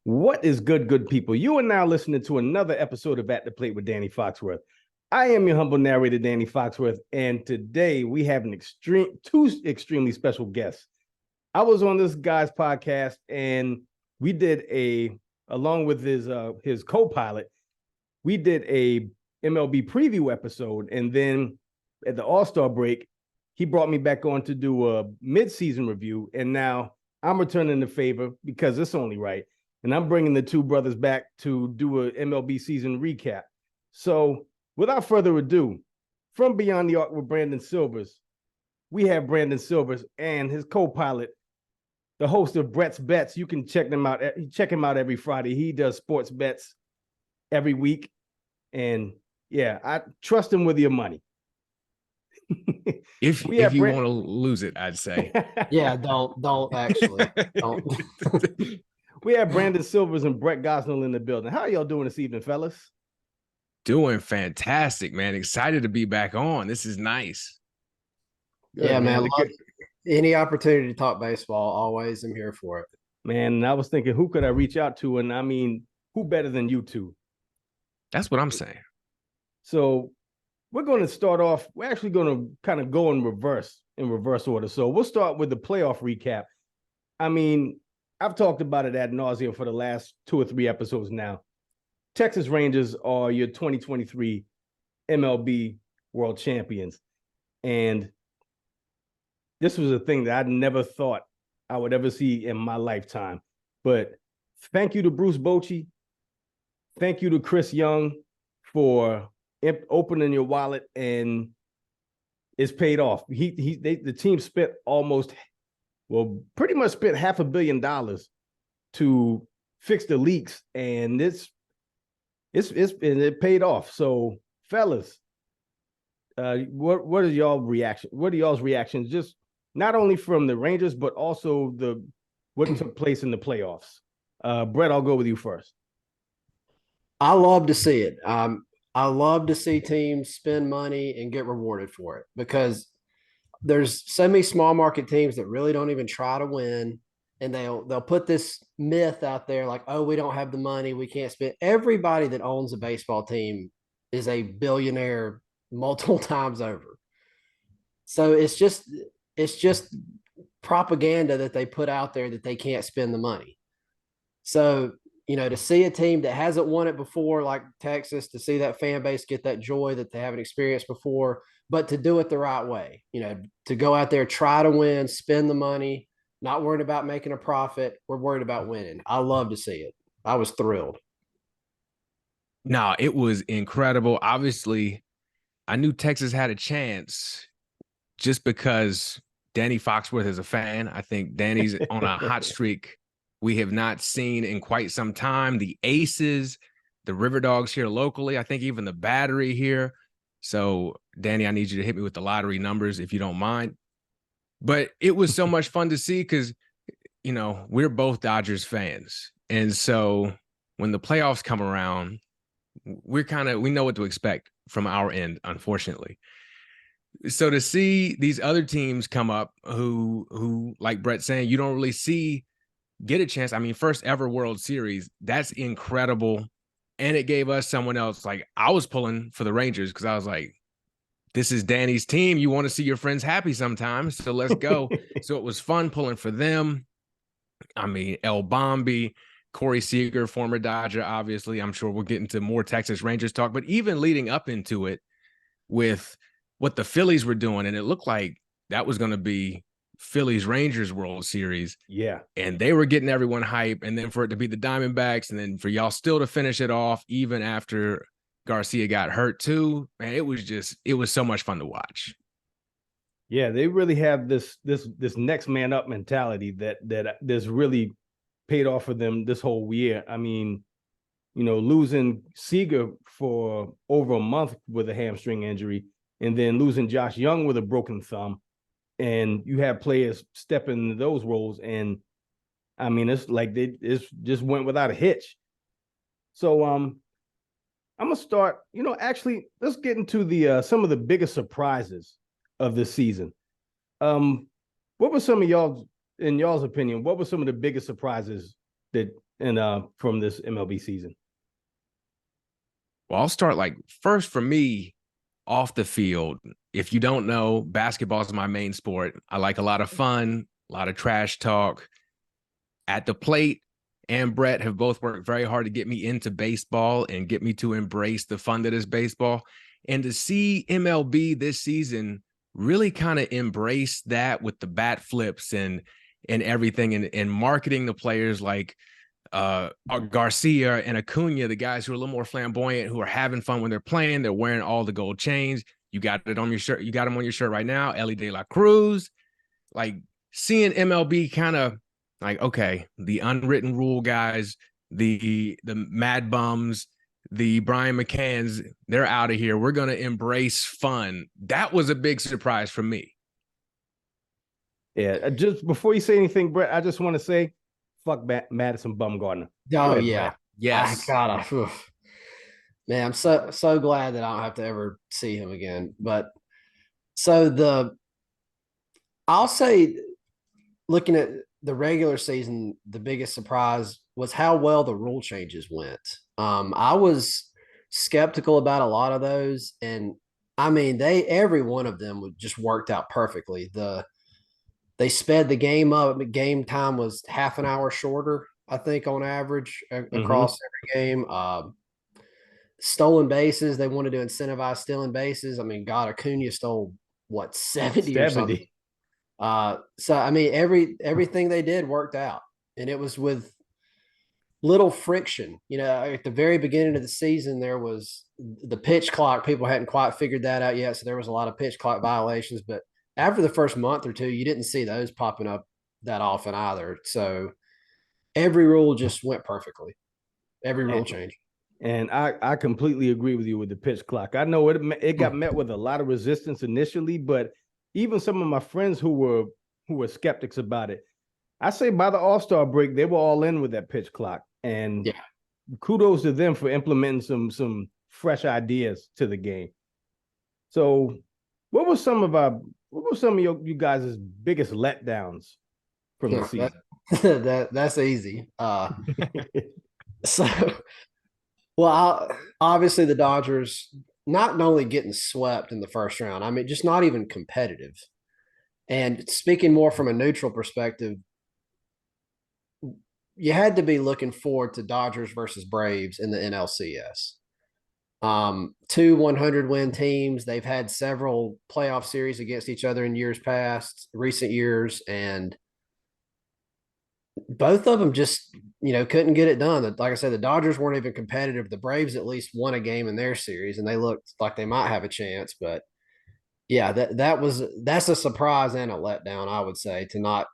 What is good people? You are now listening to another episode of At the Plate with Danny Foxworth. I am your humble narrator, Danny Foxworth, and today we have two extremely special guests. I was on this guy's podcast, and we did along with his co-pilot, we did a MLB preview episode, and then at the All-Star break, he brought me back on to do a mid-season review, and now I'm returning the favor because it's only right. And I'm bringing the two brothers back to do a MLB season recap. So without further ado, from Beyond the Arc with Brandon Silvers, we have Brandon Silvers and his co-pilot, the host of Brett's Bets. You can check him out every Friday. He does sports bets every week. And yeah, I trust him with your money. If you want to lose it, I'd say. Yeah, don't actually. Don't. We have Brandon Silvers and Brett Gosnell in the building. How are y'all doing this evening, fellas? Doing fantastic, man. Excited to be back on. This is nice. Good, yeah, man. Any opportunity to talk baseball, always am here for it. Man, I was thinking, who could I reach out to? And I mean, who better than you two? That's what I'm saying. So we're going to start off. We're actually going to kind of go in reverse order. So we'll start with the playoff recap. I mean, I've talked about it ad nauseum for the last 2 or 3 episodes now. Texas Rangers are your 2023 MLB World Champions. And this was a thing that I never thought I would ever see in my lifetime. But thank you to Bruce Bochy. Thank you to Chris Young for opening your wallet, and it's paid off. The team spent pretty much spent $500 million to fix the leaks, and it paid off. So, fellas, what are y'all reaction? What are y'all's reactions? Just not only from the Rangers, but also what took place in the playoffs. Brett, I'll go with you first. I love to see it. I love to see teams spend money and get rewarded for it, because there's so many small market teams that really don't even try to win, and they'll put this myth out there like, oh, we don't have the money, we can't spend. Everybody that owns a baseball team is a billionaire multiple times over. So it's just propaganda that they put out there that they can't spend the money. So, to see a team that hasn't won it before, like Texas, to see that fan base get that joy that they haven't experienced before, but to do it the right way, to go out there, try to win, spend the money, not worried about making a profit. We're worried about winning. I love to see it. I was thrilled. No, it was incredible. Obviously, I knew Texas had a chance just because Danny Foxworth is a fan. I think Danny's on a hot streak we have not seen in quite some time. The Aces, the River Dogs here locally, I think even the Battery here. So, Danny, I need you to hit me with the lottery numbers if you don't mind. But it was so much fun to see because, we're both Dodgers fans. And so when the playoffs come around, we know what to expect from our end, unfortunately. So to see these other teams come up who like Brett's saying, you don't really get a chance. I mean, first ever World Series, that's incredible. And it gave us someone else. Like, I was pulling for the Rangers because I was like, this is Danny's team. You want to see your friends happy sometimes, so let's go. So it was fun pulling for them. I mean, El Bombi, Corey Seager, former Dodger, obviously. I'm sure we'll get into more Texas Rangers talk. But even leading up into it with what the Phillies were doing, and it looked like that was going to be Phillies Rangers World Series. Yeah. And they were getting everyone hype. And then for it to be the Diamondbacks, and then for y'all still to finish it off, even after Garcia got hurt too, man, it was so much fun to watch. Yeah, they really have this next man up mentality that this really paid off for them this whole year. I mean, losing Seager for over a month with a hamstring injury, and then losing Josh Young with a broken thumb. And you have players step into those roles, and I mean, it's like it's just went without a hitch. So I'm gonna start. Actually, let's get into the some of the biggest surprises of this season. What were some of y'all's opinion? What were some of the biggest surprises from this MLB season? Well, I'll start first for me off the field. If you don't know, basketball is my main sport. I like a lot of fun, a lot of trash talk. At the plate, and Brett have both worked very hard to get me into baseball and get me to embrace the fun that is baseball. And to see MLB this season really kind of embrace that with the bat flips and everything, and marketing the players like Garcia and Acuna, the guys who are a little more flamboyant, who are having fun when they're playing. They're wearing all the gold chains. You got it on your shirt. You got them on your shirt right now. Ellie De La Cruz. Like, seeing MLB kind of okay, the unwritten rule guys, the Mad Bums, the Brian McCanns, they're out of here. We're going to embrace fun. That was a big surprise for me. Yeah, just before you say anything, Brett, I just want to say, fuck Madison Bumgarner. Oh, ahead, yeah. Brett. Yes. I gotta. Man, I'm so glad that I don't have to ever see him again. But so I'll say, looking at the regular season, the biggest surprise was how well the rule changes went. I was skeptical about a lot of those, and I mean, every one of them just worked out perfectly. They sped the game up. Game time was half an hour shorter, I think, on average across every game. Stolen bases, they wanted to incentivize stealing bases. I mean, God, Acuna stole what, 70 or something. So I mean, everything they did worked out, and it was with little friction. You know, at the very beginning of the season, there was the pitch clock. People hadn't quite figured that out yet, so there was a lot of pitch clock violations. But after the first month or two, you didn't see those popping up that often either. So every rule just went perfectly. Every rule change. And I completely agree with you with the pitch clock. I know it got met with a lot of resistance initially, but even some of my friends who were skeptics about it, I say by the All-Star break, they were all in with that pitch clock. And kudos to them for implementing some fresh ideas to the game. So what were some of you guys' biggest letdowns from the season? That's easy. So, well, obviously the Dodgers not only getting swept in the first round, I mean, just not even competitive. And speaking more from a neutral perspective, you had to be looking forward to Dodgers versus Braves in the NLCS. 2 100-win teams. They've had several playoff series against each other in recent years, and both of them just, couldn't get it done. Like I said, the Dodgers weren't even competitive. The Braves at least won a game in their series, and they looked like they might have a chance. But yeah, that's a surprise and a letdown, I would say, to not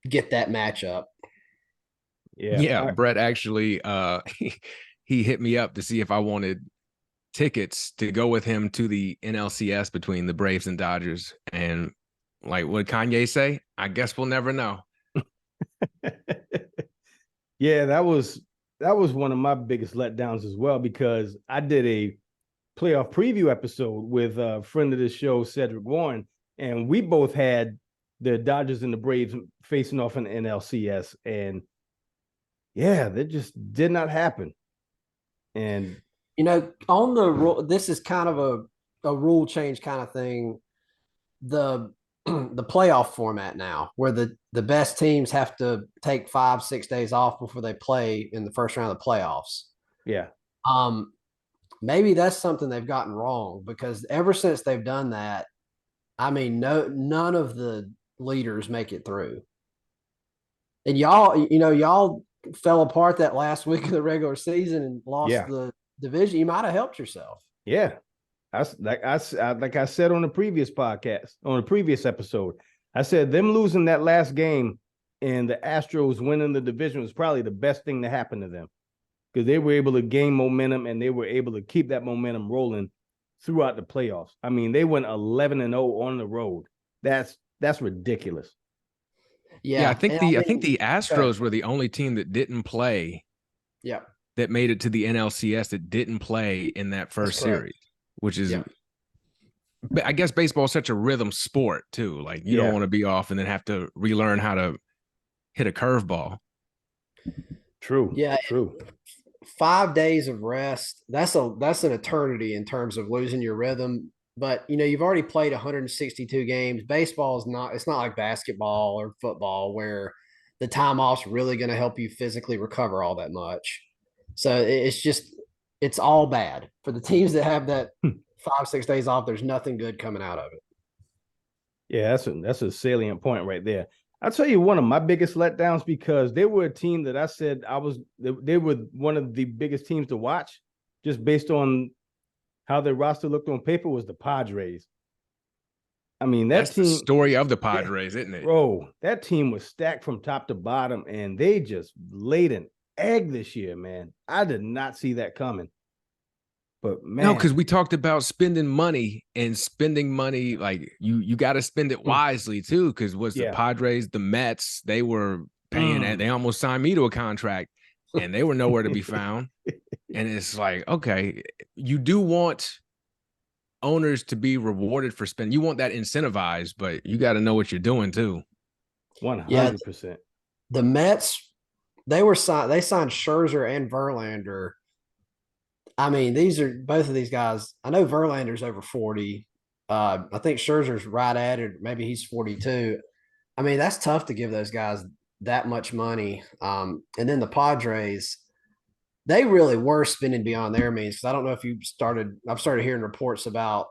get that matchup. Yeah. Brett actually he hit me up to see if I wanted tickets to go with him to the NLCS between the Braves and Dodgers. And like what Kanye say, I guess we'll never know. Yeah, that was one of my biggest letdowns as well, because I did a playoff preview episode with a friend of the show, Cedric Warren, and we both had the Dodgers and the Braves facing off in the NLCS, and yeah, that just did not happen. And on the rule, this is kind of a rule change kind of thing. The playoff format now, where the best teams have to take 5-6 days off before they play in the first round of the playoffs. Yeah. Maybe that's something they've gotten wrong, because ever since they've done that, I mean, none of the leaders make it through. And y'all fell apart that last week of the regular season and lost the division. You might have helped yourself. Yeah. Like I said on the previous podcast, on the previous episode, I said them losing that last game and the Astros winning the division was probably the best thing to happen to them, because they were able to gain momentum and they were able to keep that momentum rolling throughout the playoffs. I mean, they went 11-0 on the road. That's ridiculous. Yeah, I think the Astros were the only team that didn't play. Yeah. That made it to the NLCS that didn't play in that first series, which is, I guess baseball is such a rhythm sport too. Like you don't want to be off and then have to relearn how to hit a curveball. True. Yeah, True. 5 days of rest, that's an eternity in terms of losing your rhythm. But you've already played 162 games. Baseball is not, it's not like basketball or football where the time off's really going to help you physically recover all that much. So it's just, it's all bad for the teams that have that 5, 6 days off. There's nothing good coming out of it. Yeah, that's a salient point right there. I'll tell you one of my biggest letdowns, because they were a team that I said they were one of the biggest teams to watch just based on how their roster looked on paper, was the Padres. I mean, That's team, the story of the Padres, isn't it? Bro, that team was stacked from top to bottom, and they just laid an egg this year, man. I did not see that coming. But man, no, because we talked about spending money like you got to spend it wisely too. Because the Padres, the Mets, they were paying, and they almost signed me to a contract, and they were nowhere to be found. And it's like, okay, you do want owners to be rewarded for spending. You want that incentivized, but you got to know what you're doing too. 100%. The Mets, they signed Scherzer and Verlander. I mean, these are both of these guys. I know Verlander's over 40. I think Scherzer's right at it. Maybe he's 42. I mean, that's tough to give those guys that much money. And then the Padres, they really were spending beyond their means. Because I don't know if I've started hearing reports about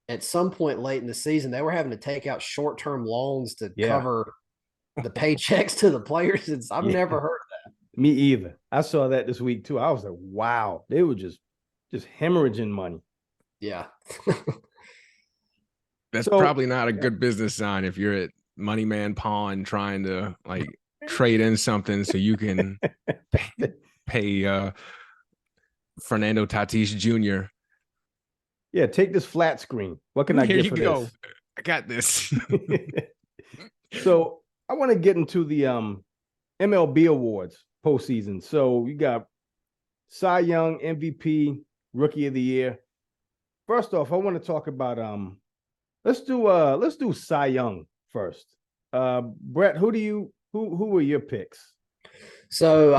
at some point late in the season, they were having to take out short-term loans to cover the paychecks to the players. I've never heard of that. Me either. I saw that this week too. I was like, wow, they were just hemorrhaging money. Yeah. That's probably not a good business sign if you're at Money Man Pawn trying to like trade in something so you can pay Fernando Tatis Jr. Yeah, take this flat screen. What can I get for this? I got this. So I want to get into the MLB awards postseason. So you got Cy Young, MVP, Rookie of the Year. First off, I want to talk about let's do Cy Young first. Brett, who were your picks? So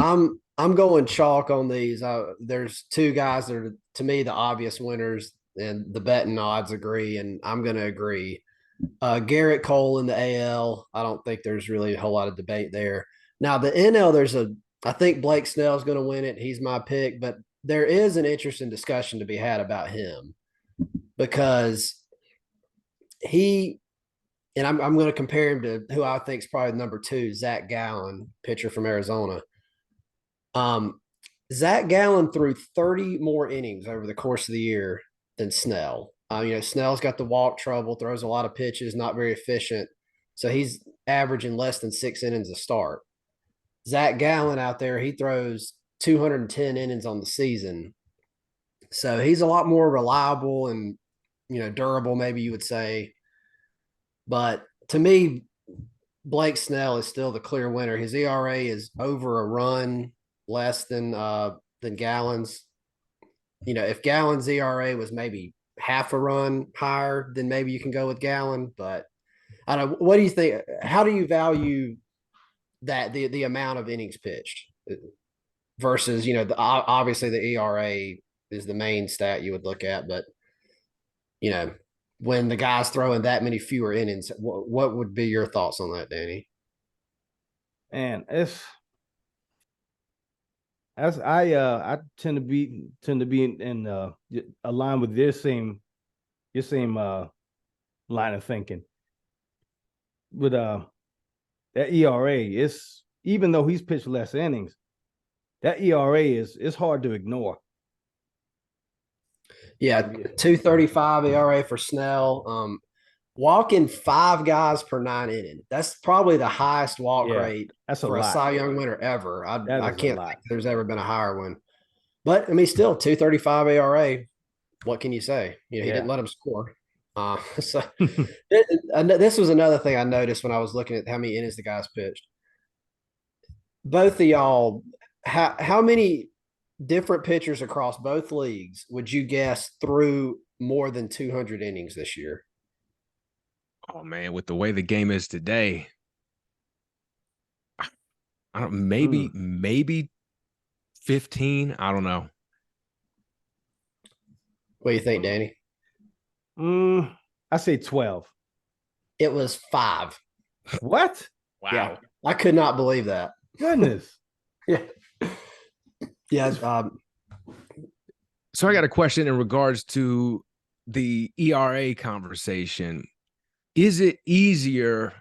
I'm going chalk on these. There's two guys that are, to me, the obvious winners, and the betting odds agree, and I'm going to agree. Garrett Cole in the AL, I don't think there's really a whole lot of debate there. Now the NL, I think Blake Snell's going to win it. He's my pick, but there is an interesting discussion to be had about him because I'm going to compare him to who I think is probably number 2, Zach Gallen, pitcher from Arizona. Zach Gallen threw 30 more innings over the course of the year than Snell. Snell's got the walk trouble, throws a lot of pitches, not very efficient. So he's averaging less than 6 innings a start. Zach Gallen out there, he throws 210 innings on the season. So he's a lot more reliable and, durable, maybe you would say. But to me, Blake Snell is still the clear winner. His ERA is over a run less than Gallen's. If Gallen's ERA was maybe half a run higher, then maybe you can go with Gallen. But I don't know. What do you think? How do you value that the amount of innings pitched versus obviously the ERA is the main stat you would look at, but when the guy's throwing that many fewer innings, what would be your thoughts on that, Danny? And I tend to be in aligned with your same line of thinking. With that ERA, is even though he's pitched less innings, that ERA is hard to ignore. Yeah, 2.35 ERA for Snell. Walking 5 guys per 9 inning. That's probably the highest walk rate for a Cy Young winner ever. I can't think there's ever been a higher one. But I mean, still 2.35 ERA. What can you say? He didn't let him score. So this was another thing I noticed when I was looking at how many innings the guys pitched. Both of y'all, how many different pitchers across both leagues would you guess threw more than 200 innings this year? Oh man, with the way the game is today, I don't maybe 15. I don't know. What do you think, Danny? I say 12. It was 5. What? Wow. Yeah, I could not believe that. Goodness. Yeah. Yeah. So I got a question in regards to the ERA conversation. Is it easier?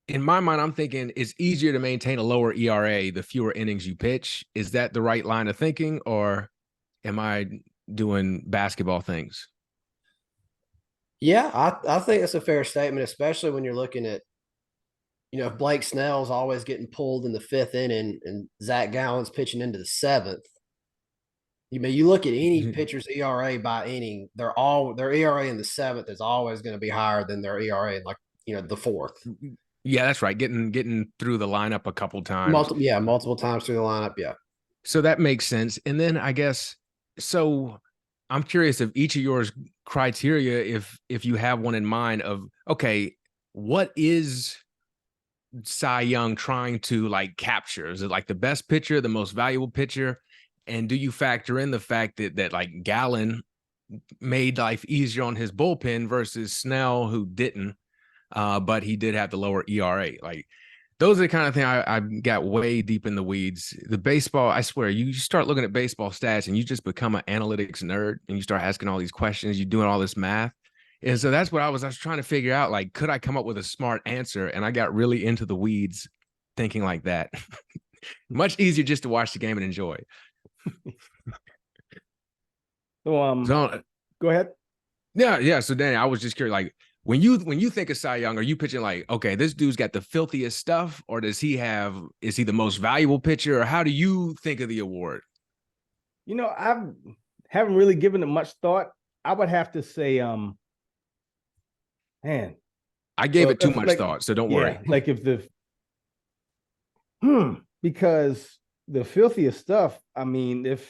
In my mind, I'm thinking it's easier to maintain a lower ERA the fewer innings you pitch. Is that the right line of thinking, or am I doing basketball things? Yeah, I think that's a fair statement, especially when you're looking at, if Blake Snell's always getting pulled in the 5th inning and Zach Gallen's pitching into the 7th. You look at any pitcher's ERA by inning, their ERA in the 7th is always going to be higher than their ERA in the 4th. Yeah, that's right. Getting through the lineup a couple times. Multiple times through the lineup. Yeah. So that makes sense. And then I guess so I'm curious if each of yours criteria, if you have one in mind of, okay, what is Cy Young trying to like capture? Is it like the best pitcher, the most valuable pitcher? And do you factor in the fact that like Gallen made life easier on his bullpen versus Snell, who didn't, but he did have the lower ERA? Like those are the kind of thing I got way deep in the weeds. The baseball, I swear, you start looking at baseball stats and you just become an analytics nerd and you start asking all these questions. You're doing all this math. And so that's what I was trying to figure out. Like, could I come up with a smart answer? And I got really into the weeds thinking like that. Much easier just to watch the game and enjoy. So, go ahead. Yeah. So Danny, I was just curious, like when you think of Cy Young, are you pitching like, okay, this dude's got the filthiest stuff, or is he the most valuable pitcher, or how do you think of the award? I haven't really given it much thought. I would have to say, man, I gave it too much thought, so don't worry. Like if because the filthiest stuff, I mean, if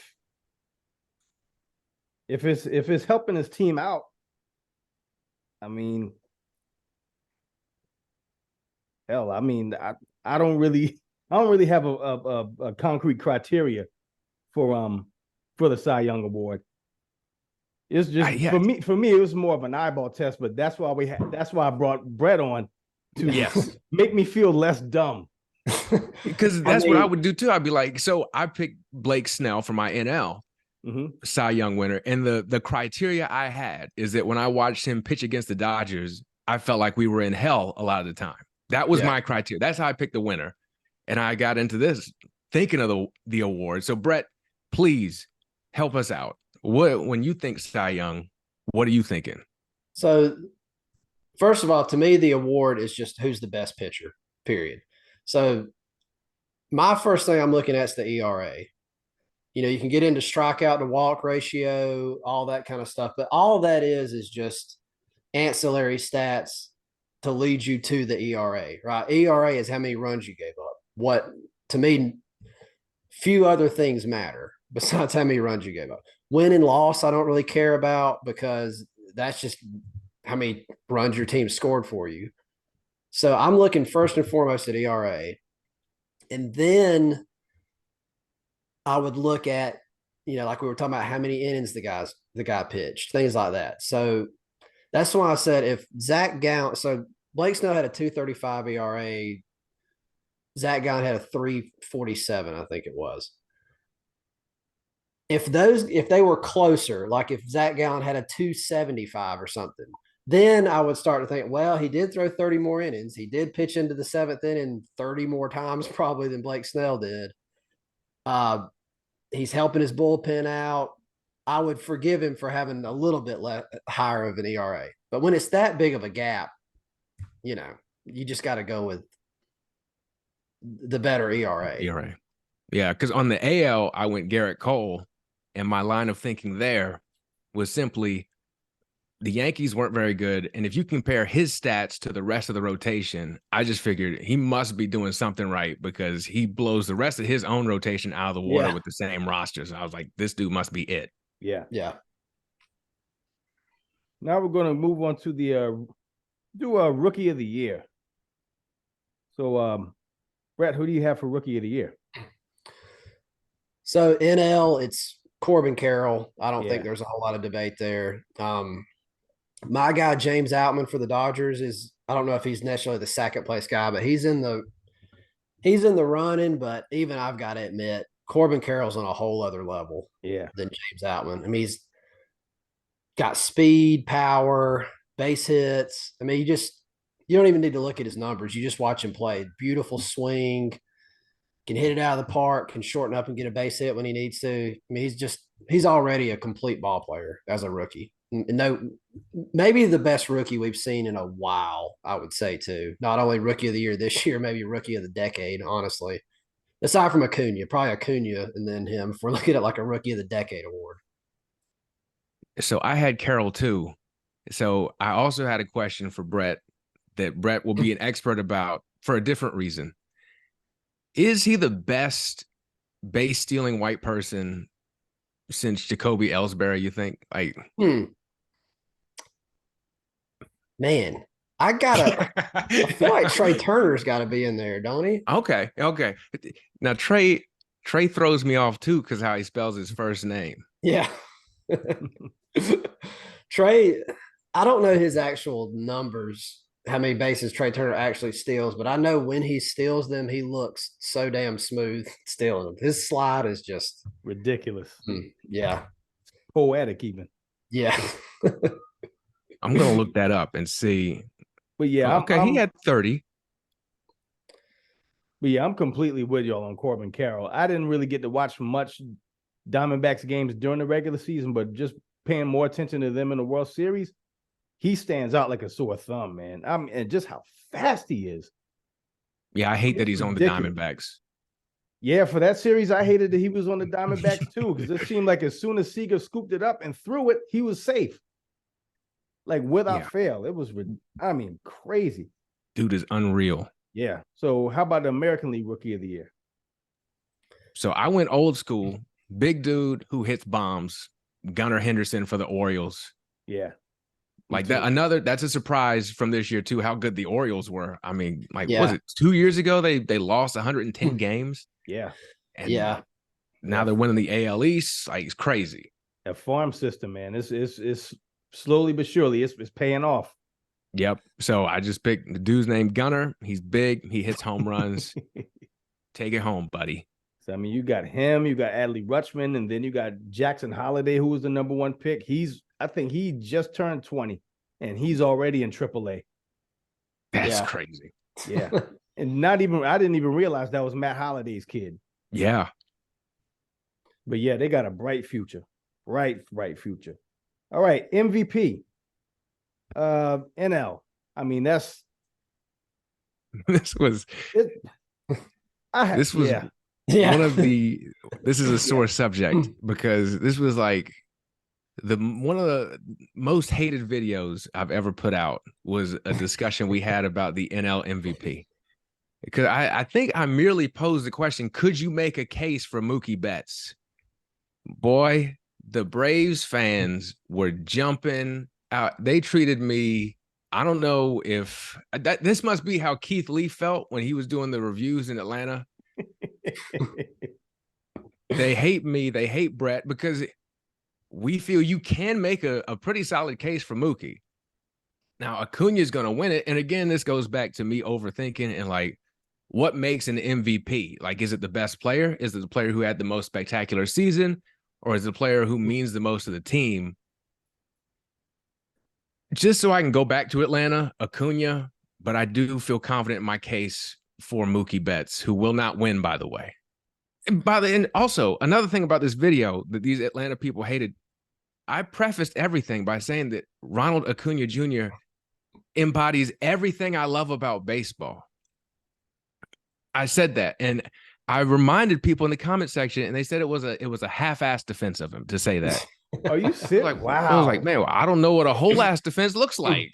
it's helping his team out, I mean, hell, I mean, I don't really have a concrete criteria for the Cy Young Award. It's just for me, it was more of an eyeball test, but that's why I brought Brett on to make me feel less dumb. Because that's what I would do too. I'd be like, so I picked Blake Snell for my NL Cy Young winner. And the criteria I had is that when I watched him pitch against the Dodgers, I felt like we were in hell a lot of the time. That was my criteria. That's how I picked the winner. And I got into this thinking of the award. So Brett, please help us out. When you think Cy Young, what are you thinking? So first of all, to me, the award is just who's the best pitcher, period. So my first thing I'm looking at is the ERA. You can get into strikeout to walk ratio, all that kind of stuff. But all that is just ancillary stats to lead you to the ERA, right? ERA is how many runs you gave up. What, to me, few other things matter besides how many runs you gave up. Win and loss, I don't really care about because that's just how many runs your team scored for you. So I'm looking first and foremost at ERA. And then I would look at, like we were talking about how many innings the guy pitched, things like that. So that's why I said if Zach Gallen, so Blake Snell had a 2.35 ERA, Zach Gallen had a 3.47, I think it was. If they were closer, like if Zach Gallen had a 2.75 or something, then I would start to think, well, he did throw 30 more innings. He did pitch into the 7th inning 30 more times probably than Blake Snell did. He's helping his bullpen out. I would forgive him for having a little bit higher of an ERA. But when it's that big of a gap, you just got to go with the better ERA. ERA. Yeah, because on the AL, I went Garrett Cole, and my line of thinking there was simply the Yankees weren't very good. And if you compare his stats to the rest of the rotation, I just figured he must be doing something right because he blows the rest of his own rotation out of the water with the same rosters. I was like, this dude must be it. Yeah. Yeah. Now we're going to move on to the Rookie of the Year. So, Brett, who do you have for Rookie of the Year? So NL, it's Corbin Carroll. I don't think Yeah. there's a whole lot of debate there. My guy James Outman for the Dodgers is, I don't know if he's necessarily the second place guy, but he's in the running. But even I've got to admit, Corbin Carroll's on a whole other level Yeah. than James Outman. I mean, he's got speed, power, base hits. I mean, you don't even need to look at his numbers. You just watch him play. Beautiful swing, can hit it out of the park, can shorten up and get a base hit when he needs to. I mean, he's already a complete ball player as a rookie. No, maybe the best rookie we've seen in a while, I would say too. Not only rookie of the year this year, maybe rookie of the decade, honestly. Aside from Acuna, probably Acuna and then him if we're looking at like a rookie of the decade award. So I had Carroll too. So I also had a question for Brett that Brett will be an expert about for a different reason. Is he the best base stealing white person since Jacoby Ellsbury, you think? Like, Man, I feel like Trey Turner's got to be in there, don't he? okay. Now Trey throws me off too because how he spells his first name. Yeah. Trey, I don't know his actual numbers, how many bases Trey Turner actually steals, but I know when he steals them, he looks so damn smooth stealing them. His slide is just Ridiculous. yeah. Poetic even. Yeah. I'm gonna look that up and see. But yeah, he had 30. But yeah, I'm completely with y'all on Corbin Carroll. I didn't really get to watch much Diamondbacks games during the regular season, but just paying more attention to them in the World Series, he stands out like a sore thumb, man. And just how fast he is. Yeah, I hate that he's ridiculous. On the Diamondbacks. Yeah, for that series, I hated that he was on the Diamondbacks too, because it seemed like as soon as Seager scooped it up and threw it, he was safe. Like without fail. It was, crazy. Dude is unreal. Yeah. So how about the American League Rookie of the Year? So I went old school. Big dude who hits bombs. Gunnar Henderson for the Orioles. Yeah. Like that. That's a surprise from this year too, how good the Orioles were. I mean, was it 2 years ago they lost 110 games? Yeah. And now they're winning the AL East. Like, it's crazy. That farm system, man. It's slowly but surely it's paying off. Yep. So I just picked the dude's name Gunnar. He's big. He hits home runs. Take it home, buddy. So, I mean, you got him, you got Adley Rutschman, and then you got Jackson Holliday, who was the #1 pick. I think he just turned 20, and he's already in AAA. That's crazy. Yeah. And I didn't even realize that was Matt Holliday's kid. Yeah. But yeah, they got a bright future. Bright future. All right, MVP. NL. I mean, this is a sore subject because this was like one of the most hated videos I've ever put out was a discussion we had about the NL MVP. Because I think I merely posed the question, could you make a case for Mookie Betts? Boy, the Braves fans were jumping out. They treated me, I don't know if this must be how Keith Lee felt when he was doing the reviews in Atlanta. They hate me. They hate Brett because we feel you can make a pretty solid case for Mookie. Now, Acuna is going to win it. And again, this goes back to me overthinking and like, what makes an MVP? Like, is it the best player? Is it the player who had the most spectacular season? Or is it the player who means the most to the team? Just so I can go back to Atlanta, Acuna, but I do feel confident in my case for Mookie Betts, who will not win, by the way. And also, another thing about this video that these Atlanta people hated, I prefaced everything by saying that Ronald Acuna Jr. embodies everything I love about baseball. I said that, and I reminded people in the comment section, and they said it was a half-assed defense of him to say that. Are you serious? Like, wow. I was like, man, I don't know what a whole-ass defense looks like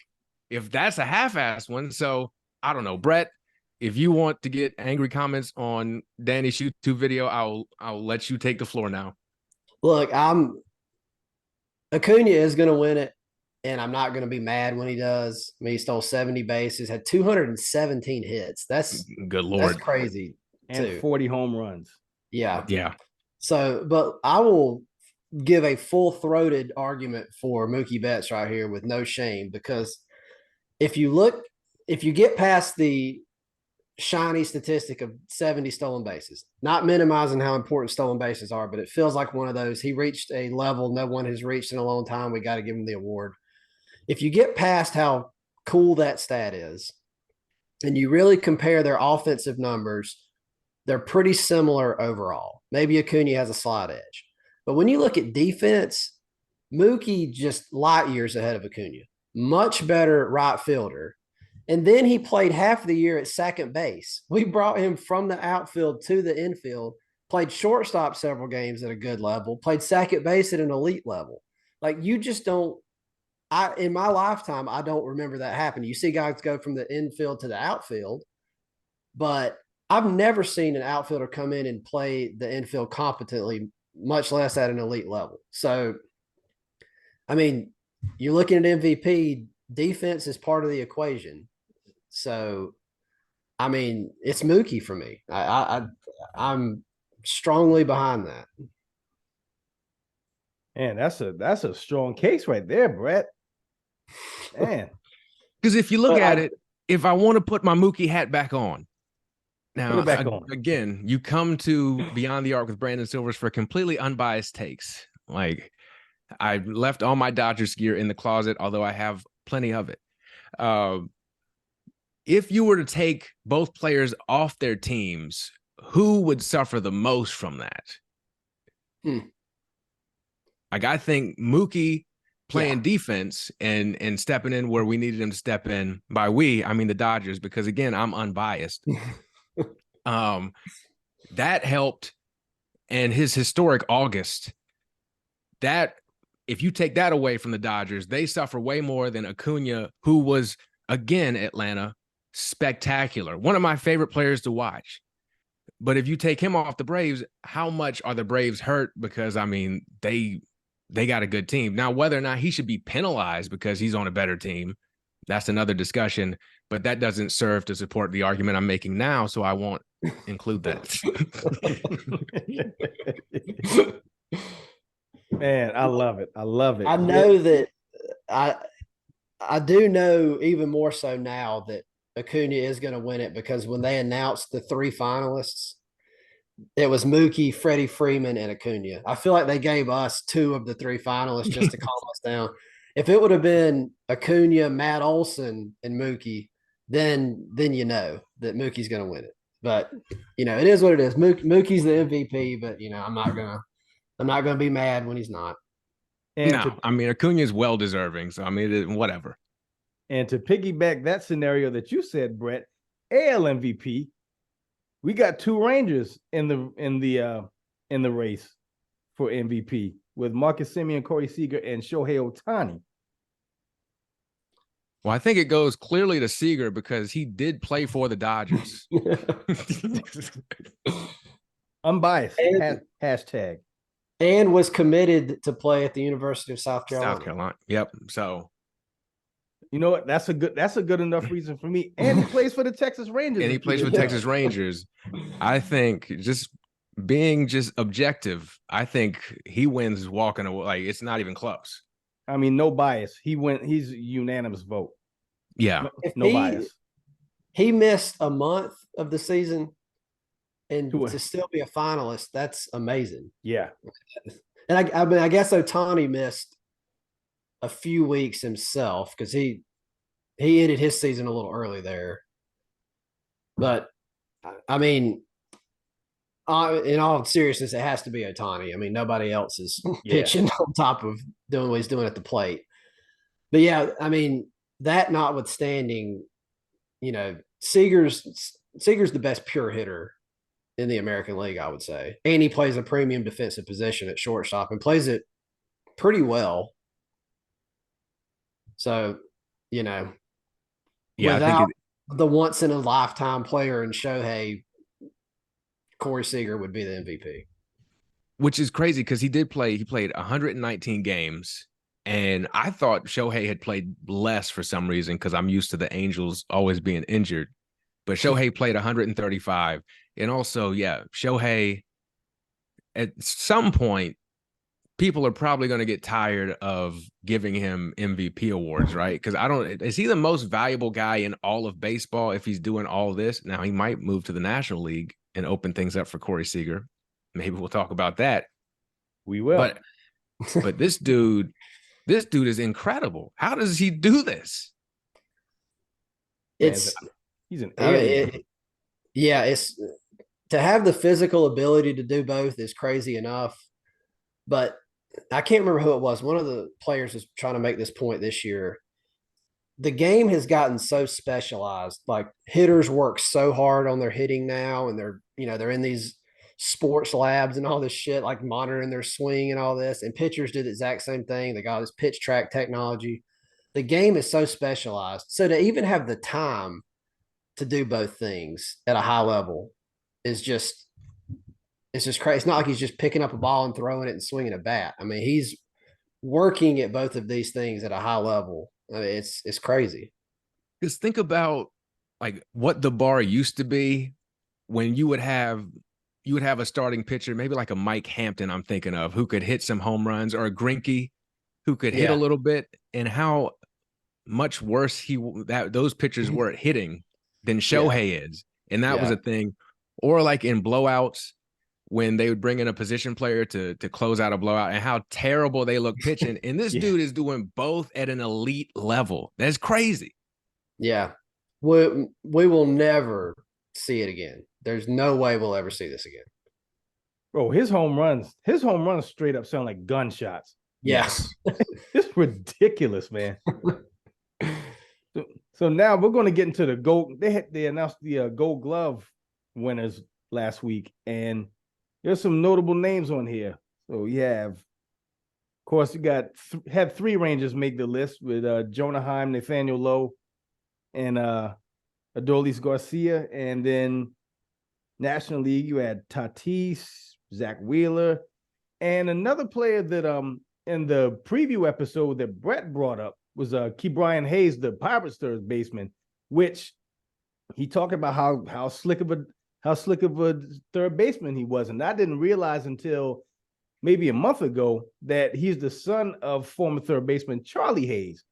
if that's a half-assed one. So I don't know, Brett. If you want to get angry comments on Danny's YouTube video, I'll let you take the floor now. Look, Acuna is going to win it, and I'm not going to be mad when he does. I mean, he stole 70 bases, had 217 hits. That's good Lord. That's crazy. And too. 40 home runs. Yeah. Yeah. So, but I will give a full-throated argument for Mookie Betts right here with no shame, because if you get past the shiny statistic of 70 stolen bases, not minimizing how important stolen bases are, but it feels like one of those. He reached a level no one has reached in a long time. We got to give him the award. If you get past how cool that stat is, and you really compare their offensive numbers, they're pretty similar overall. Maybe Acuna has a slight edge. But when you look at defense, Mookie just light years ahead of Acuna. Much better right fielder. And then he played half the year at second base. We brought him from the outfield to the infield, played shortstop several games at a good level, played second base at an elite level. Like, you just don't, in my lifetime, I don't remember that happen. You see guys go from the infield to the outfield, but I've never seen an outfielder come in and play the infield competently, much less at an elite level. So, I mean, you're looking at MVP, defense is part of the equation. So, I mean, it's Mookie for me. I'm strongly behind that. Man, that's a strong case right there, Brett. Man. Because if you look at it, if I want to put my Mookie hat back on, now, again, you come to Beyond the Arc with Brandon Silvers for completely unbiased takes. Like, I left all my Dodgers gear in the closet, although I have plenty of it. If you were to take both players off their teams, who would suffer the most from that? Like, I think Mookie playing defense and stepping in where we needed him to step in. By we, I mean the Dodgers, because again, I'm unbiased. That helped, and his historic August, that if you take that away from the Dodgers, they suffer way more than Acuna, who was, again, Atlanta, spectacular. One of my favorite players to watch. But if you take him off the Braves, how much are the Braves hurt? Because, I mean, they got a good team. Now, whether or not he should be penalized because he's on a better team, that's another discussion. But that doesn't serve to support the argument I'm making now, so I won't include that. Man, I love it. I love it. I know that I do know even more so now that Acuna is going to win it, because when they announced the three finalists, it was Mookie, Freddie Freeman, and Acuna. I feel like they gave us two of the three finalists just to calm us down. If it would have been Acuna, Matt Olson, and Mookie, then you know that Mookie's going to win it. But it is what it is. Mookie's the MVP, but I'm not gonna be mad when he's not. And I mean, Acuna is well deserving, so I mean, whatever. And to piggyback that scenario that you said, Brett, AL MVP, we got two Rangers in the race for MVP with Marcus Semien, Corey Seager, and Shohei Ohtani. Well, I think it goes clearly to Seager because he did play for the Dodgers. Unbiased. Hashtag. And was committed to play at the University of South Carolina. South Carolina. Yep. So, you know what? That's a good enough reason for me. And he plays for the Texas Rangers. And he plays for Texas Rangers. I think just being objective, I think he wins walking away. Like, it's not even close. I mean, no bias. He's a unanimous vote. Yeah. No bias. He missed a month of the season, and to still be a finalist, that's amazing. Yeah. And I guess Ohtani missed a few weeks himself because he ended his season a little early there. But, I mean, in all seriousness, it has to be Ohtani. I mean, nobody else is pitching on top of doing what he's doing at the plate. But, yeah, I mean, that notwithstanding, Seager's the best pure hitter in the American League, I would say. And he plays a premium defensive position at shortstop and plays it pretty well. So, without the once-in-a-lifetime player in Shohei, Corey Seager would be the MVP. Which is crazy because he played 119 games, and I thought Shohei had played less for some reason because I'm used to the Angels always being injured. But Shohei played 135. And also, Shohei, at some point, people are probably going to get tired of giving him MVP awards, right? Because is he the most valuable guy in all of baseball if he's doing all this? Now, he might move to the National League and open things up for Corey Seager. Maybe we'll talk about that. We will. But this dude is incredible. How does he do this? He's an alien. It's to have the physical ability to do both is crazy enough. But I can't remember who it was. One of the players was trying to make this point this year. The game has gotten so specialized. Like hitters work so hard on their hitting now, and they're in these sports labs and all this shit, like monitoring their swing and all this. And pitchers do the exact same thing. They got this pitch track technology. The game is so specialized. So to even have the time to do both things at a high level is just crazy. It's not like he's just picking up a ball and throwing it and swinging a bat. I mean, he's working at both of these things at a high level. I mean, it's crazy. Because think about like what the bar used to be when you would have a starting pitcher, maybe like a Mike Hampton, I'm thinking of, who could hit some home runs, or a Greinke who could hit a little bit, and how much worse those pitchers were at hitting than Shohei is. And that was a thing. Or like in blowouts, when they would bring in a position player to close out a blowout, and how terrible they look pitching. And this dude is doing both at an elite level. That's crazy. Yeah. We will never see it again. There's no way we'll ever see this again. Bro, his home runs straight up sound like gunshots. Yes. It's ridiculous, man. So now we're going to get into the gold. They announced the Gold Glove winners last week, and there's some notable names on here. So you have, of course, you had three Rangers make the list with Jonah Heim, Nathaniel Lowe, and Adolis Garcia. And then National League, you had Tatis, Zach Wheeler, and another player that in the preview episode that Brett brought up was Ke'Bryan Hayes, the Pirates third baseman, which he talked about how slick of a third baseman he was. And I didn't realize until maybe a month ago that he's the son of former third baseman Charlie Hayes.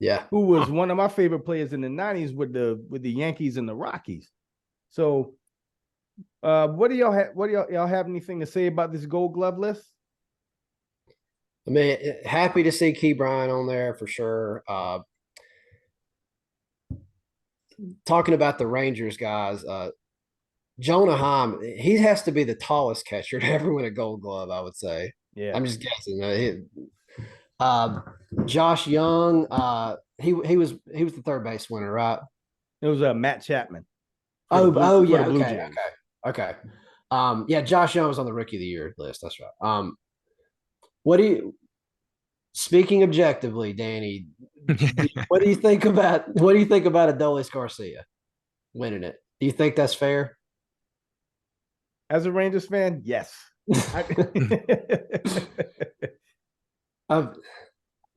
Yeah. Who was one of my favorite players in the 90s with the Yankees and the Rockies. So what do y'all have anything to say about this Gold Glove list? I mean, happy to see Ke'Bryan on there for sure. Talking about the Rangers guys, Jonah Heim, he has to be the tallest catcher to ever win a Gold Glove, I would say. Yeah, I'm just guessing. Josh Young, he was the third base winner, right? It was Matt Chapman. Okay. Yeah, Josh Young was on the Rookie of the Year list. That's right. Speaking objectively, Danny, what do you think about Adolis Garcia winning it? Do you think that's fair? As a Rangers fan, yes.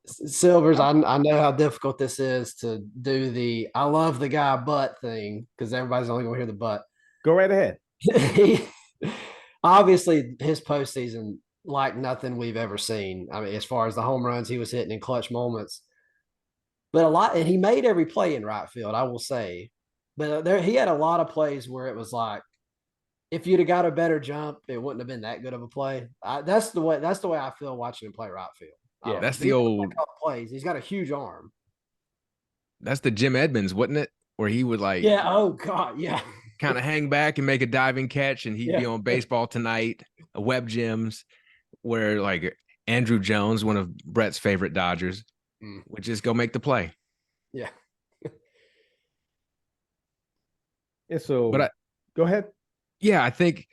Silvers, I know how difficult this is to do the I love the guy but thing, because everybody's only going to hear the but. Go right ahead. Obviously, his postseason like nothing we've ever seen. I mean, as far as the home runs he was hitting in clutch moments, but and he made every play in right field, I will say. But he had a lot of plays where it was like, if you'd have got a better jump, it wouldn't have been that good of a play. That's the way I feel watching him play right field. Yeah, that's the old plays. He's got a huge arm. That's the Jim Edmonds, wasn't it? Where he would like, yeah, oh god, yeah, kind of hang back and make a diving catch, and he'd be on Baseball Tonight, Web Gems, where like Andrew Jones, one of Brett's favorite Dodgers, would just go make the play. Yeah. So, go ahead. Yeah, I think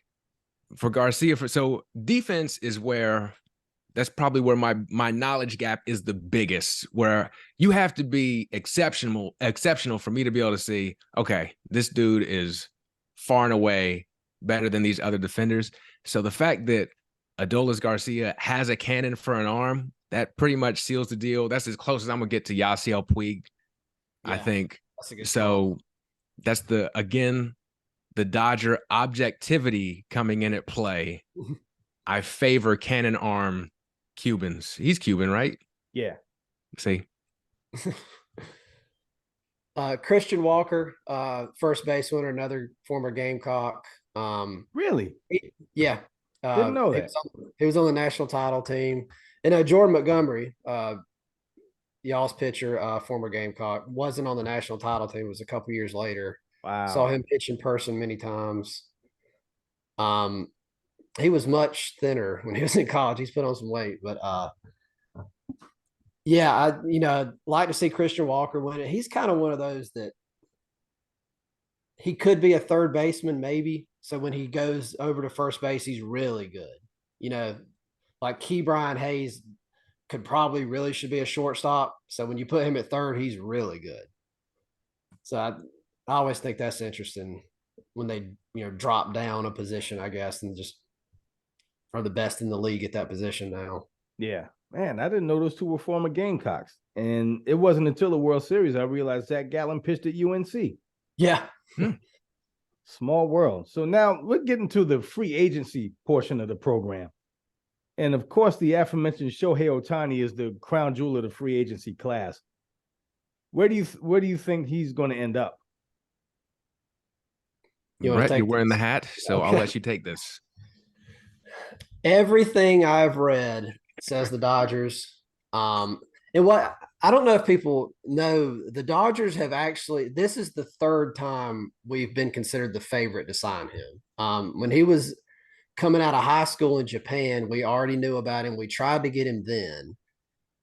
for Garcia, so defense is where that's probably where my knowledge gap is the biggest, where you have to be exceptional for me to be able to see, okay, this dude is far and away better than these other defenders. So the fact that Adolis Garcia has a cannon for an arm, that pretty much seals the deal. That's as close as I'm going to get to Yasiel Puig, I think. So that's the Dodger objectivity coming in at play I favor cannon arm Cubans. He's Cuban, right? Yeah. See, Christian Walker, first base winner, another former Gamecock. Really? Yeah. Didn't know that. He was on the national title team. And Jordan Montgomery, y'all's pitcher, former Gamecock, wasn't on the national title team. It was a couple years later. Saw Wow. him pitch in person many times. He was much thinner when he was in college. He's put on some weight, but yeah, I like to see Christian Walker win it. He's kind of one of those that he could be a third baseman, maybe. So when he goes over to first base, he's really good. Like Brian Hayes really should be a shortstop. So when you put him at third, he's really good. So I always think that's interesting when they drop down a position, I guess, and just are the best in the league at that position now. Yeah. Man, I didn't know those two were former Gamecocks. And it wasn't until the World Series I realized Zach Gallen pitched at UNC. Yeah. Small world. So now we're getting to the free agency portion of the program. And of course, the aforementioned Shohei Ohtani is the crown jewel of the free agency class. Where do you think he's going to end up? Brett, you're wearing the hat, so okay. I'll let you take this. Everything I've read says the Dodgers. And what I don't know if people know, the Dodgers have actually, this is the third time we've been considered the favorite to sign him. When he was coming out of high school in Japan, we already knew about him. We tried to get him then.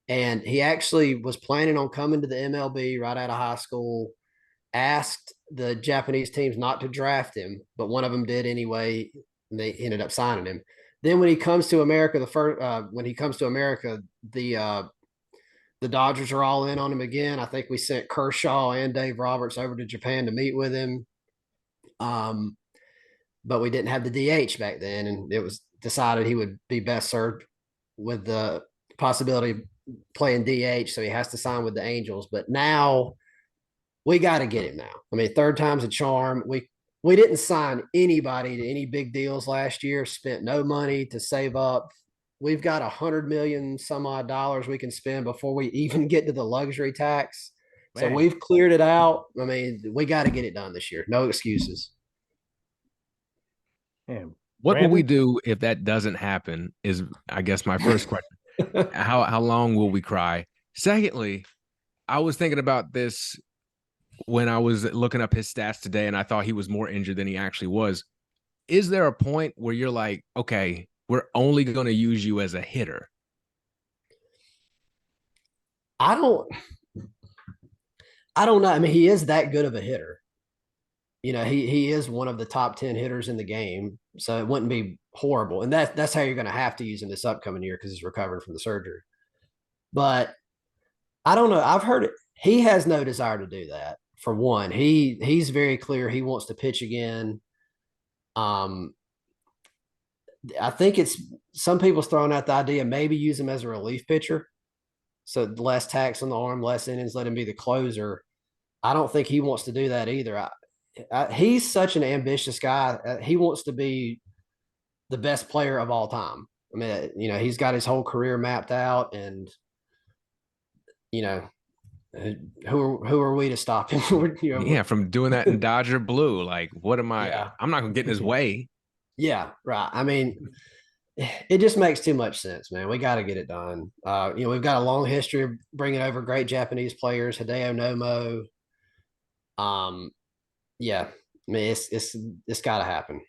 And he actually was planning on coming to the MLB right out of high school, asked the Japanese teams not to draft him, but one of them did anyway, and they ended up signing him. Then when he comes to America, the Dodgers are all in on him again. I think we sent Kershaw and Dave Roberts over to Japan to meet with him. But we didn't have the DH back then, and it was decided he would be best served with the possibility of playing DH, so he has to sign with the Angels. But now we got to get him now. I mean, third time's a charm. We didn't sign anybody to any big deals last year, spent no money to save up. We've got $100 million some odd dollars we can spend before we even get to the luxury tax. Man. So we've cleared it out. I mean, we got to get it done this year. No excuses. Man. What will we do if that doesn't happen is, I guess, my first question. How long will we cry? Secondly, I was thinking about this when I was looking up his stats today, and I thought he was more injured than he actually was. Is there a point where you're like, okay, we're only going to use you as a hitter? I don't know. I mean, he is that good of a hitter. He is one of the top 10 hitters in the game, so it wouldn't be horrible. And that's how you're going to have to use him this upcoming year because he's recovering from the surgery. But I don't know. I've heard he has no desire to do that. For one, he's very clear he wants to pitch again. I think it's some people's throwing out the idea maybe use him as a relief pitcher, so less tax on the arm, less innings, let him be the closer. I don't think he wants to do that either. He's such an ambitious guy. He wants to be the best player of all time. I mean, he's got his whole career mapped out, and who are we to stop him? Yeah, from doing that in Dodger blue. Like, what am I? Yeah. I'm not gonna get in his way. Yeah, right. I mean, it just makes too much sense, man. We got to get it done. We've got a long history of bringing over great Japanese players, Hideo Nomo. Yeah, I mean, it's got to happen.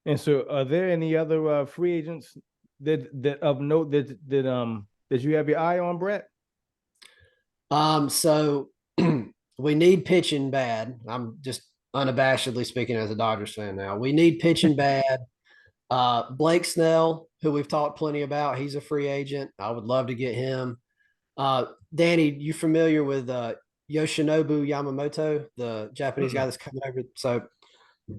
And so, are there any other free agents that of note that you have your eye on, Brett? So we need pitching bad. I'm just unabashedly speaking as a Dodgers fan now. We need pitching bad. Blake Snell, who we've talked plenty about, he's a free agent. I would love to get him. Danny, you familiar with Yoshinobu Yamamoto, the Japanese guy that's coming over? So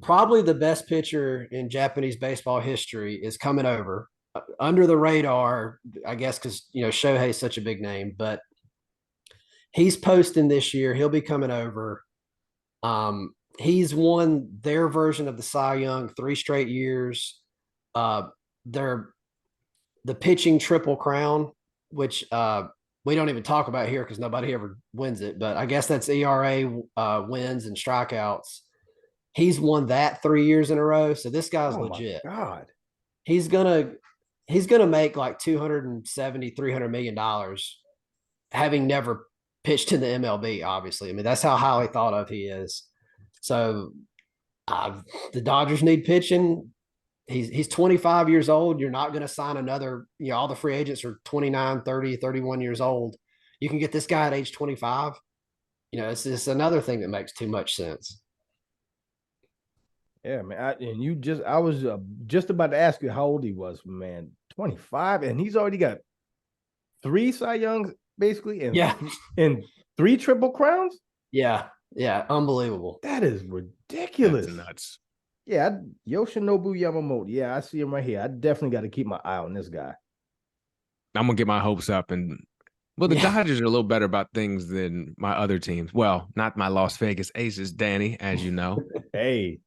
probably the best pitcher in Japanese baseball history is coming over under the radar, I guess, because Shohei is such a big name, but he's posting this year. He'll be coming over. He's won their version of the Cy Young 3 straight years. they're the pitching triple crown, which we don't even talk about here because nobody ever wins it. But I guess that's ERA, wins and strikeouts. He's won that 3 years in a row. So this guy's legit. My God. He's gonna make like 270, $300 million, having never pitched in the MLB, obviously. I mean, that's how highly thought of he is. So the Dodgers need pitching. He's 25 years old. You're not going to sign another, all the free agents are 29, 30, 31 years old. You can get this guy at age 25. It's just another thing that makes too much sense. Yeah, man. I was just about to ask you how old he was, man. 25, and he's already got 3 Cy Youngs, basically, and 3 Triple Crowns. Yeah, unbelievable. That is ridiculous. That's nuts. Yeah, Yoshinobu Yamamoto. Yeah, I see him right here. I definitely got to keep my eye on this guy. I'm gonna get my hopes up, and the Dodgers are a little better about things than my other teams. Well, not my Las Vegas Aces, Danny, as you know. Hey.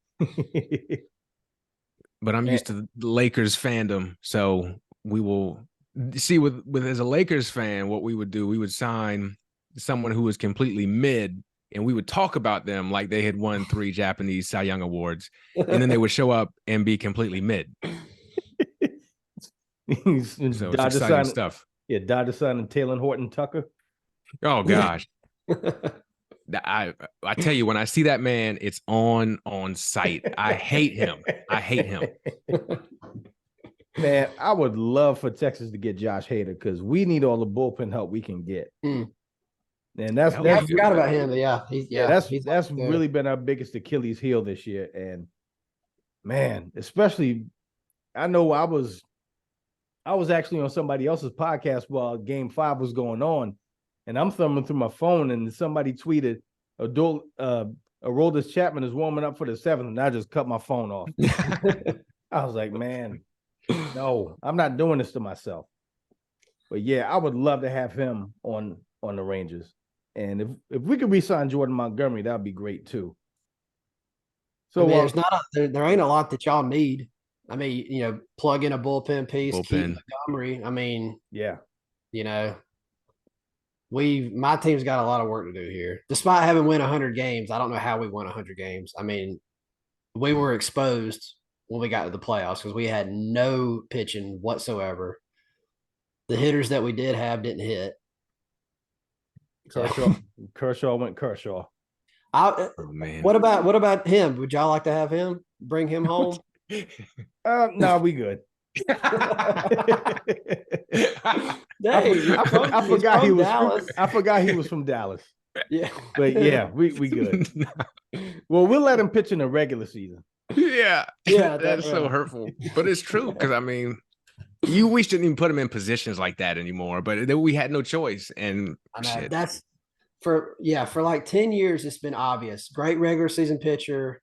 But I'm used to the Lakers fandom, so we will see with as a Lakers fan, what we would do, we would sign someone who was completely mid, and we would talk about them like they had won 3 Japanese Cy Young awards, and then they would show up and be completely mid. So it's exciting stuff. Yeah, Dodger signing Taylor Horton Tucker. Oh gosh. I tell you, when I see that man, it's on sight. I hate him. Man, I would love for Texas to get Josh Hader because we need all the bullpen help we can get. And I forgot about him. That's really been our biggest Achilles heel this year. And man, especially, I know I was actually on somebody else's podcast while Game 5 was going on, and I'm thumbing through my phone, and somebody tweeted, Aroldis Chapman is warming up for the 7th, and I just cut my phone off. I was like, man, no, I'm not doing this to myself. But yeah, I would love to have him on the Rangers. And if we could re-sign Jordan Montgomery, that would be great too. So there ain't a lot that y'all need. I mean, plug in a bullpen piece, keep Montgomery. I mean, yeah, my team's got a lot of work to do here. Despite having won 100 games, I don't know how we won 100 games. I mean, we were exposed when we got to the playoffs because we had no pitching whatsoever. The hitters that we did have didn't hit. Kershaw went Kershaw. Oh, man. What about him? Would y'all like to have him? Bring him home? No, we good. I forgot he was from Dallas. Yeah, but yeah, we good. Well, we'll let him pitch in the regular season. Yeah, that's so hurtful, but it's true because I mean, we shouldn't even put him in positions like that anymore. But we had no choice, and that's for like 10 years. It's been obvious. Great regular season pitcher.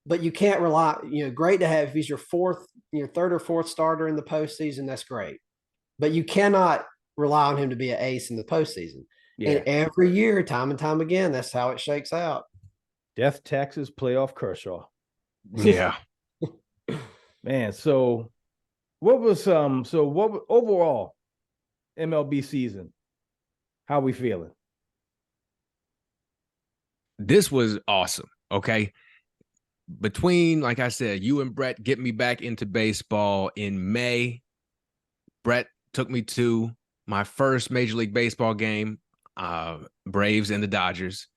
But you can't rely, great to have if he's your 3rd or 4th starter in the postseason, that's great. But you cannot rely on him to be an ace in the postseason. Yeah. And every year, time and time again, that's how it shakes out. Death taxes, playoff Kershaw. Yeah. Man, so what overall MLB season? How we feeling? This was awesome. Okay. Between, like I said, you and Brett get me back into baseball in May. Brett took me to my first Major League Baseball game, Braves and the Dodgers.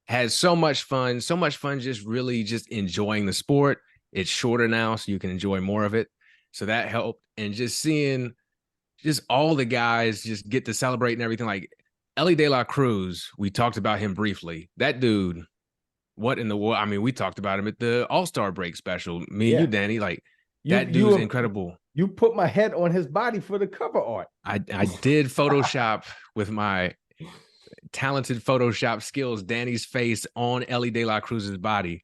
Had so much fun just really just enjoying the sport. It's shorter now, so you can enjoy more of it. So that helped. And just seeing just all the guys just get to celebrate and everything. Like Ellie De La Cruz, we talked about him briefly. That dude, what in the world? I mean, we talked about him at the All-Star break special. Me and you, Danny, like that dude's incredible. You put my head on his body for the cover art. I did Photoshop with my talented Photoshop skills, Danny's face on Ellie De La Cruz's body.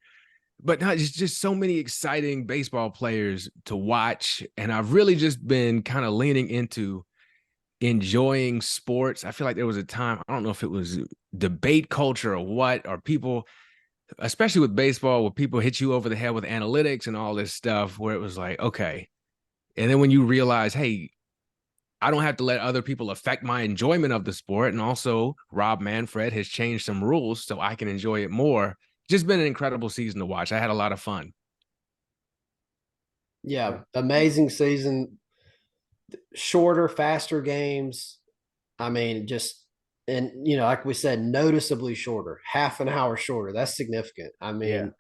But just so many exciting baseball players to watch. And I've really just been kind of leaning into enjoying sports. I feel like there was a time, I don't know if it was debate culture or what, or people especially with baseball, where people hit you over the head with analytics and all this stuff, where it was like, okay. And then when you realize, hey, I don't have to let other people affect my enjoyment of the sport. And also, Rob Manfred has changed some rules so I can enjoy it more. Just been an incredible season to watch. I had a lot of fun. Yeah, amazing season. Shorter, faster games. I mean, just and like we said, noticeably shorter, half an hour shorter. That's significant. I mean,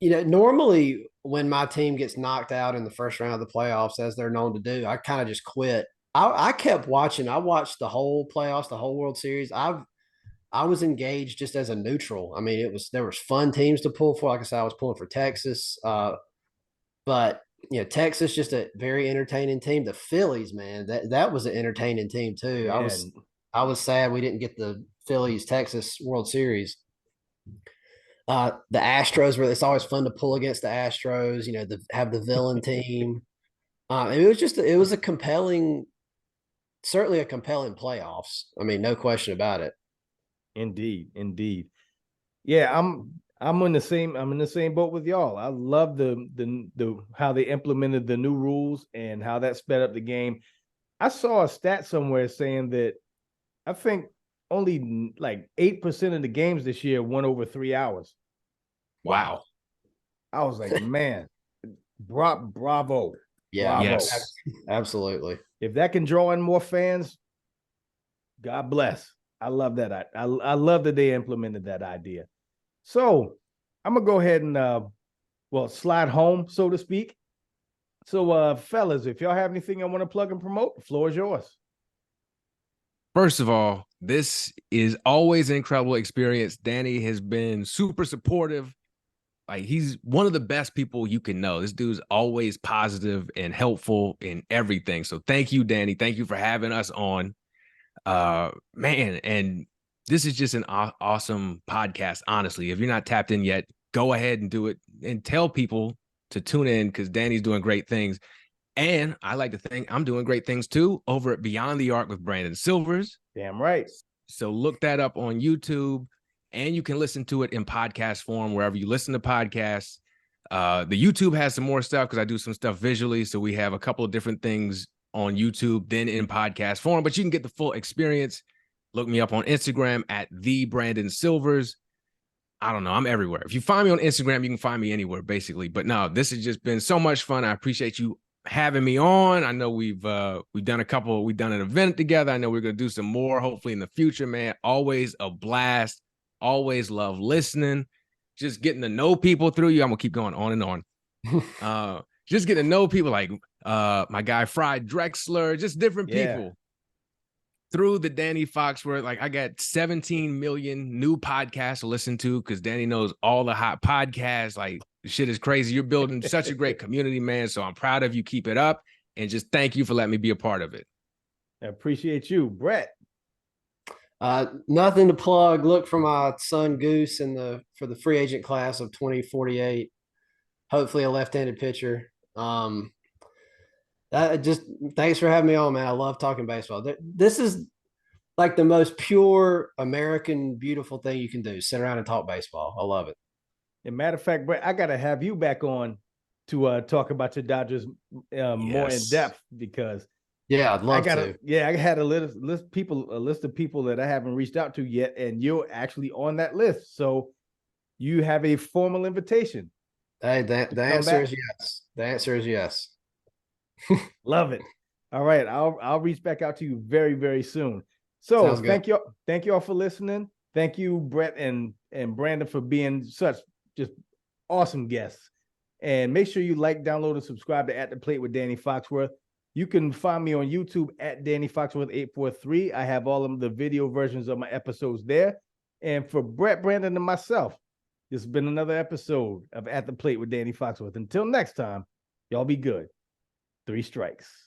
normally when my team gets knocked out in the first round of the playoffs, as they're known to do, I kind of just quit. I kept watching. I watched the whole playoffs, the whole World Series. I was engaged just as a neutral. I mean, there was fun teams to pull for. Like I said, I was pulling for Texas, but Texas just a very entertaining team. The Phillies, man, that was an entertaining team too. Yeah. I was sad we didn't get the Phillies Texas World Series. The Astros it's always fun to pull against the Astros. Have the villain team. It was a compelling, certainly a compelling playoffs. I mean, no question about it. Indeed. Yeah, I'm in the same boat with y'all. I love the how they implemented the new rules and how that sped up the game. I saw a stat somewhere saying that I think only like 8% of the games this year went over 3 hours. Wow. I was like, man, bravo. Yeah, bravo. Yes. Absolutely. If that can draw in more fans, God bless. I love that. I love that they implemented that idea. So I'm gonna go ahead and slide home, so to speak. So fellas, if y'all have anything I want to plug and promote, the floor is yours. First of all, this is always an incredible experience. Danny has been super supportive. Like, he's one of the best people you can know. This dude's always positive and helpful in everything. So thank you, Danny. Thank you for having us on. Man, and this is just an awesome podcast. Honestly, if you're not tapped in yet, go ahead and do it and tell people to tune in, because Danny's doing great things. And I like to think I'm doing great things too over at Beyond the Arc with Brandon Silvers. Damn right. So look that up on YouTube, and you can listen to it in podcast form wherever you listen to podcasts. The YouTube has some more stuff because I do some stuff visually. So we have a couple of different things on YouTube, then in podcast form, but you can get the full experience. Look me up on Instagram at the Brandon Silvers. I don't know. I'm everywhere. If you find me on Instagram, you can find me anywhere, basically. But no, this has just been so much fun. I appreciate you having me on. I know we've done an event together. I know we're going to do some more, hopefully in the future, man. Always a blast. Always love listening. Just getting to know people through you. I'm going to keep going on and on. Just getting to know people like my guy, Fried Drexler, just different people through the Danny Foxworth. Like, I got 17 million new podcasts to listen to because Danny knows all the hot podcasts. Like, the shit is crazy. You're building such a great community, man. So I'm proud of you. Keep it up. And just thank you for letting me be a part of it. I appreciate you, Brett. Nothing to plug. Look for my son Goose for the free agent class of 2048. Hopefully a left-handed pitcher. Just thanks for having me on, man. I love talking baseball. This is like the most pure American, beautiful thing you can do. Sit around and talk baseball. I love it. As a matter of fact, Brett, I gotta have you back on to talk about your Dodgers more in depth, because I'd love to. Yeah, I had a list of people that I haven't reached out to yet, and you're actually on that list. So you have a formal invitation. Hey, the answer is yes. The answer is yes. Love it. All right, I'll reach back out to you very, very soon. So thank you all for listening. Thank you, Brett and Brandon, for being such just awesome guests. And make sure you like, download, and subscribe to At the Plate with Danny Foxworth. You can find me on YouTube at Danny Foxworth 843. I have all of the video versions of my episodes there. And for Brett, Brandon, and myself, this has been another episode of At the Plate with Danny Foxworth. Until next time, y'all be good. 3 strikes.